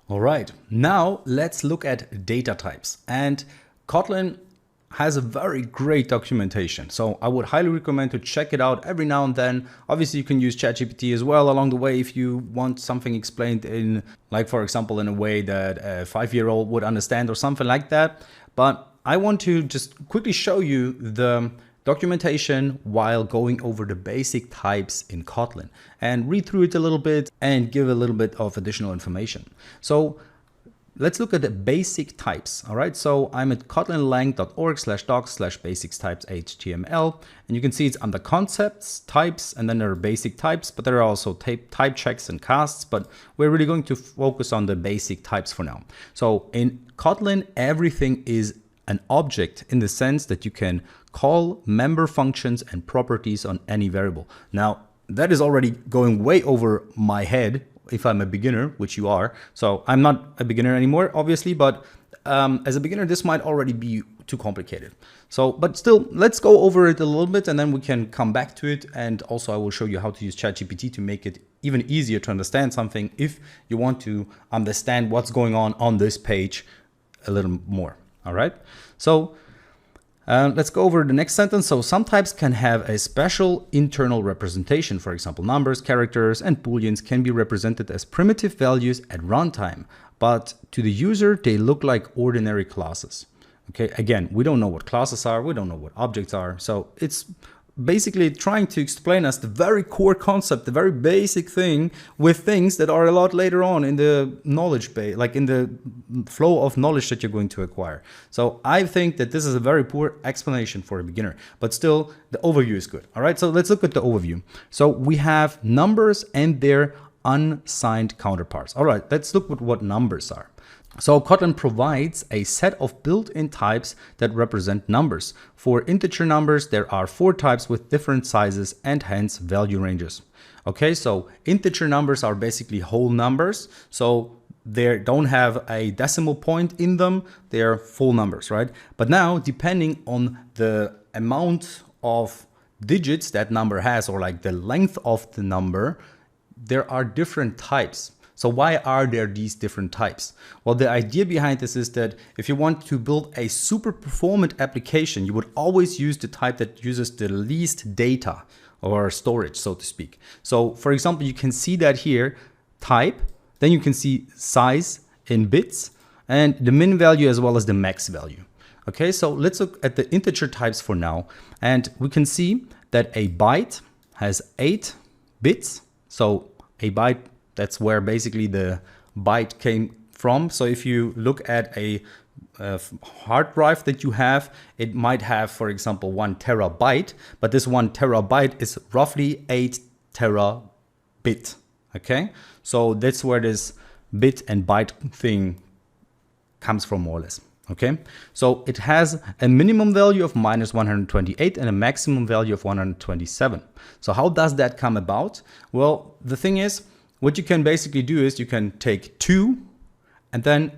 All right, now let's look at data types. And Kotlin has a very great documentation. So I would highly recommend to check it out every now and then. Obviously, you can use ChatGPT as well along the way if you want something explained in, like, for example, in a way that a 5-year-old would understand or something like that. But I want to just quickly show you the documentation while going over the basic types in Kotlin and read through it a little bit and give a little bit of additional information. So let's look at the basic types. All right, so I'm at kotlinlang.org/docs/basics-types-html, and you can see it's under concepts, types, and then there are basic types, but there are also type checks and casts, but we're really going to focus on the basic types for now. So in Kotlin, everything is an object in the sense that you can call member functions and properties on any variable. Now, that is already going way over my head if I'm a beginner, which you are. So I'm not a beginner anymore, obviously, but as a beginner, this might already be too complicated. So, but still, let's go over it a little bit and then we can come back to it. And also I will show you how to use ChatGPT to make it even easier to understand something if you want to understand what's going on this page a little more. All right, so let's go over the next sentence. So some types can have a special internal representation. For example, numbers, characters, and booleans can be represented as primitive values at runtime, but to the user, they look like ordinary classes. Okay, again, we don't know what classes are, we don't know what objects are. So it's basically trying to explain us the very core concept, the very basic thing with things that are a lot later on in the knowledge base, like in the flow of knowledge that you're going to acquire. So I think that this is a very poor explanation for a beginner, but still the overview is good. All right, so let's look at the overview. So we have numbers and their unsigned counterparts. All right, let's look at what numbers are. So Kotlin provides a set of built-in types that represent numbers. For integer numbers, there are 4 types with different sizes and hence value ranges. Okay, so integer numbers are basically whole numbers. So they don't have a decimal point in them. They are full numbers, right? But now, depending on the amount of digits that number has, or like the length of the number, there are different types. So why are there these different types? Well, the idea behind this is that if you want to build a super performant application, you would always use the type that uses the least data or storage, so to speak. So for example, you can see that here, type, then you can see size in bits and the min value as well as the max value. Okay, so let's look at the integer types for now. And we can see that a byte has 8 bits. So a byte, that's where basically the byte came from. So if you look at a hard drive that you have, it might have, for example, 1 terabyte, but this 1 terabyte is roughly 8 terabit. Okay, so that's where this bit and byte thing comes from, more or less. Okay, so it has a minimum value of -128 and a maximum value of 127. So how does that come about? Well, the thing is, what you can basically do is you can take 2 and then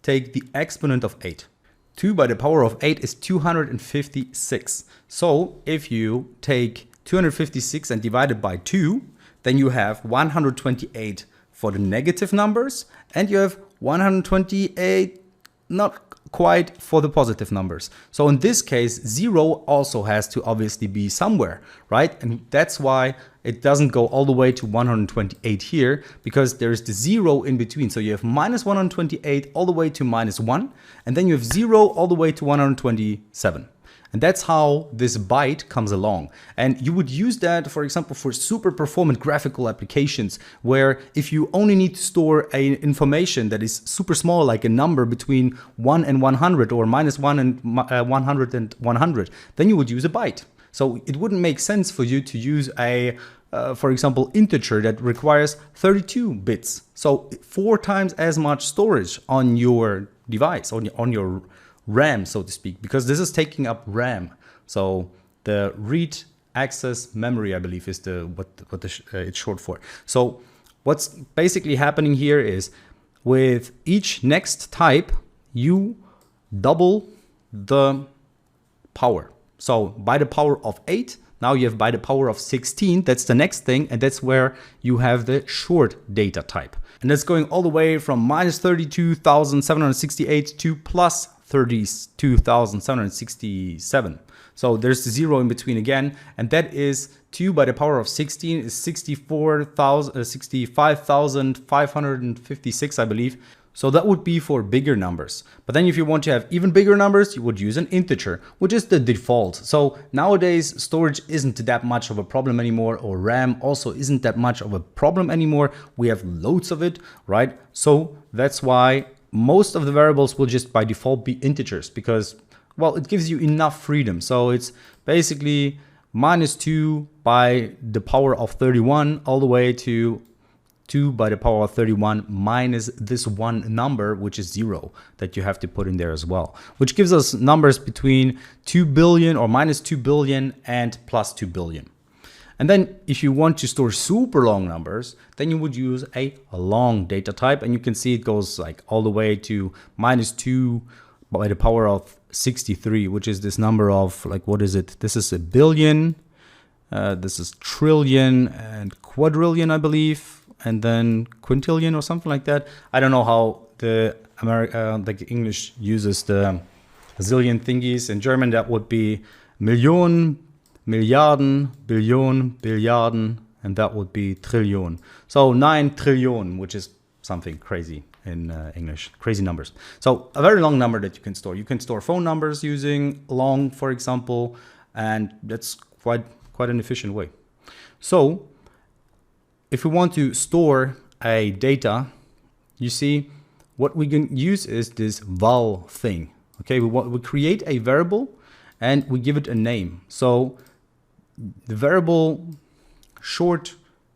take the exponent of 8. 2 by the power of 8 is 256. So if you take 256 and divide it by 2, then you have 128 for the negative numbers and you have 128 not quite for the positive numbers. So in this case, 0 also has to obviously be somewhere, right? And that's why it doesn't go all the way to 128 here, because there is the 0 in between. So you have -128 all the way to -1, and then you have 0 all the way to 127. And that's how this byte comes along. And you would use that, for example, for super performant graphical applications, where if you only need to store information that is super small, like a number between 1 and 100 or -1 and 100 and 100, then you would use a byte. So it wouldn't make sense for you to use a, for example, integer that requires 32 bits. So 4 times as much storage on your device, on your RAM, so to speak, because this is taking up RAM. So the read access memory, I believe, is what it's short for. So what's basically happening here is with each next type, you double the power. So by the power of 8, Now you have by the power of 16, that's the next thing, and that's where you have the short data type. And that's going all the way from minus 32,768 to plus 32,767. So there's the 0 in between again, and that is 2 by the power of 16 is 65,556, I believe. So that would be for bigger numbers. But then if you want to have even bigger numbers, you would use an integer, which is the default. So nowadays, storage isn't that much of a problem anymore, or RAM also isn't that much of a problem anymore. We have loads of it, right? So that's why most of the variables will just by default be integers, because, well, it gives you enough freedom. So it's basically minus 2 by the power of 31 all the way to 2 by the power of 31 minus this one number, which is 0, that you have to put in there as well, which gives us numbers between 2 billion or minus 2 billion and plus 2 billion. And then if you want to store super long numbers, then you would use a long data type. And you can see it goes like all the way to minus 2 by the power of 63, which is this number of, like, what is it? This is a billion, this is trillion and quadrillion, I believe. And then quintillion or something like that. I don't know how the English uses the zillion thingies. In German, that would be Million, Milliarden, Billion, Billiarden, and that would be trillion. So 9 trillion, which is something crazy in English, crazy numbers. So a very long number that you can store. You can store phone numbers using long, for example, and that's quite an efficient way. So if we want to store a data, you see, what we can use is this val thing. Okay, we create a variable and we give it a name. So the variable short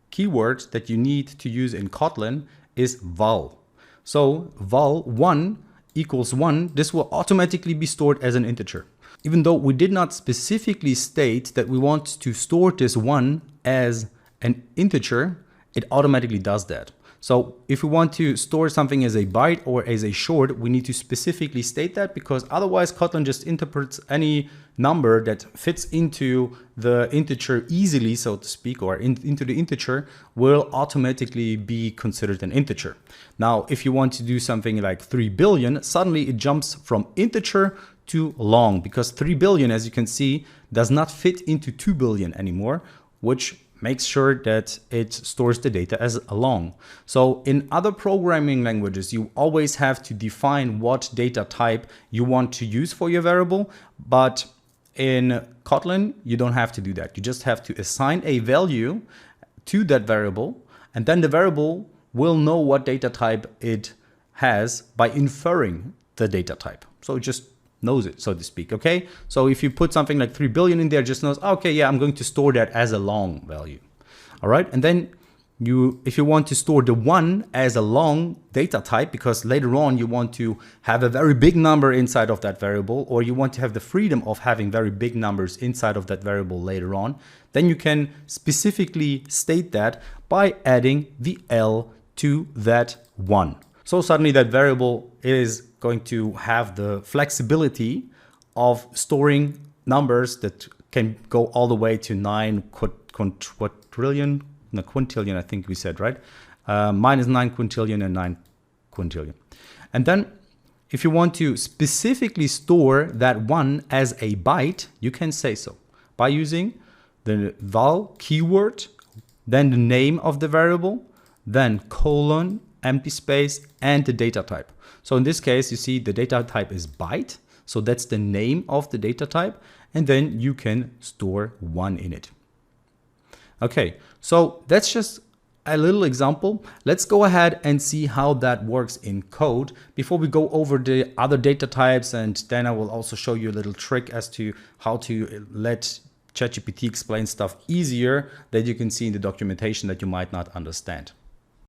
keyword that you need to use in Kotlin is val. So val 1 equals 1, this will automatically be stored as an integer. Even though we did not specifically state that we want to store this 1 as an integer, it automatically does that. So if we want to store something as a byte or as a short, we need to specifically state that, because otherwise Kotlin just interprets any number that fits into the integer easily, so to speak, or into the integer, will automatically be considered an integer. Now, if you want to do something like 3 billion, suddenly it jumps from integer to long, because 3 billion, as you can see, does not fit into 2 billion anymore, which makes sure that it stores the data as a long. So in other programming languages, you always have to define what data type you want to use for your variable. But in Kotlin, you don't have to do that. You just have to assign a value to that variable, and then the variable will know what data type it has by inferring the data type. So it just knows it, so to speak, okay? So if you put something like 3 billion in there, it just knows, okay, yeah, I'm going to store that as a long value. All right, and then if you want to store the 1 as a long data type, because later on you want to have a very big number inside of that variable, or you want to have the freedom of having very big numbers inside of that variable later on, then you can specifically state that by adding the L to that 1. So suddenly that variable is going to have the flexibility of storing numbers that can go all the way to 9 quadrillion, no, quintillion, I think we said, right? Minus 9 quintillion and 9 quintillion. And then if you want to specifically store that 1 as a byte, you can say so by using the val keyword, then the name of the variable, then colon, empty space, and the data type. So in this case, you see the data type is byte. So that's the name of the data type. And then you can store 1 in it. Okay, so that's just a little example. Let's go ahead and see how that works in code before we go over the other data types. And then I will also show you a little trick as to how to let ChatGPT explain stuff easier that you can see in the documentation that you might not understand.